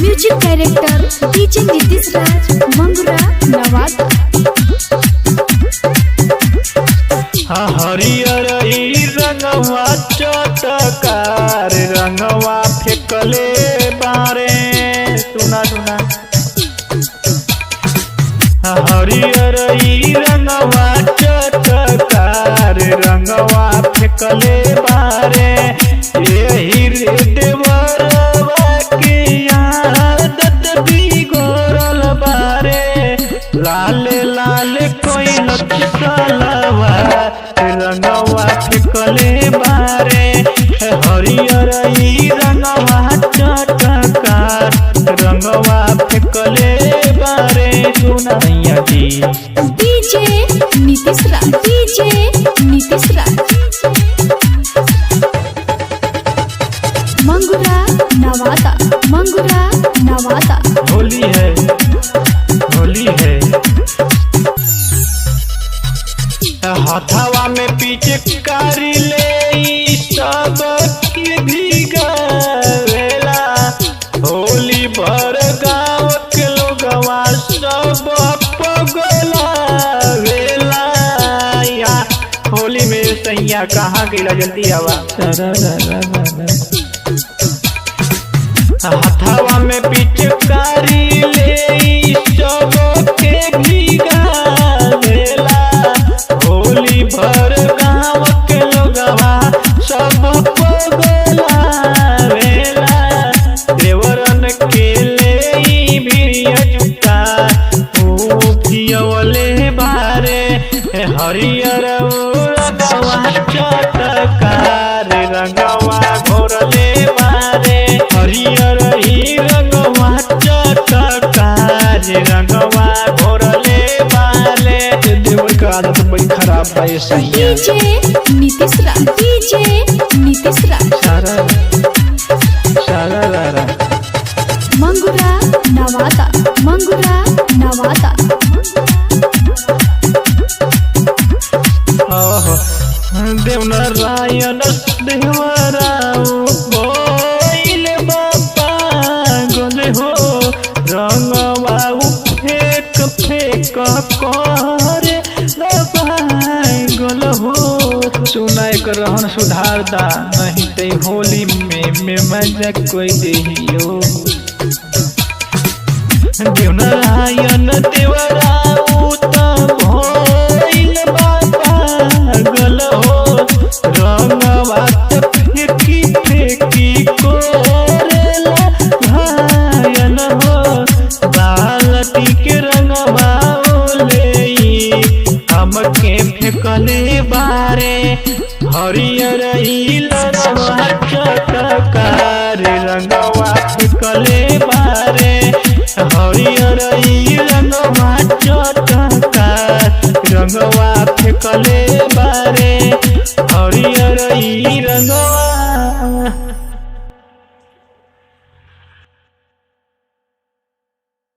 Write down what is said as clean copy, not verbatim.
Music director DJ Nitish राज मंगुरा नवादा। हरियर रंगवा चटकार रंगवा फेंकले बारे सुना सुना। हरियर रंगवा चटकार रंगवा फेंकले बारे यही रे देवरवा के आदत बिगड़ल बारे। लाल लाल कोई नक्सलवा रंगवा फेंकले बारे हरियर रंगवा चटकार रंगवा फेंकले बारे सुना जी। डीजे नीतीश राज डीजे नीतीश राज मंगुरा नवादा मंगुरा नवादा। होली है होली है हथवा में पीछे कारी ले सब के भीगवेला होली भर गाँव के लोगवा सब पगला वेला। या होली में सैया कहाँ गेला जल्दी आवा। हथवा में पिचकारी ले सब के भीगवेला होली भर गाँव के लोगवा सब पगला वेला। देवरन के ले भी जुटा पियवले बारे हरियर रंगवा चटकार रंगवा घोरले बारे हरियर रंगवा चटकार रंगवा घोरले बारे। देवर का आदत बड़ी खराब है सैया। डीजे नीतीश राज डीजे नीतीश राज सारा सारा मंगुरा नवादा मंगुरा नवादा। देवनारायण देवराव बोल बापा गल हो रंगवा फेंक फेंक करे गल हो। सुना एक रहन सुधारदा नहीं ते होली में मजा कोई देहियो। देवनारायण देवराव भोल बापा गल हो रंगवा फेंकी फेंकी कोरेला घायल हो। बालटी के रंगवा ले हमके फेंकले बारे हरियर रंगवा चटकार रंगवा फेंकले बारे हरियर रंगवा चटकार रंगवा फेंकले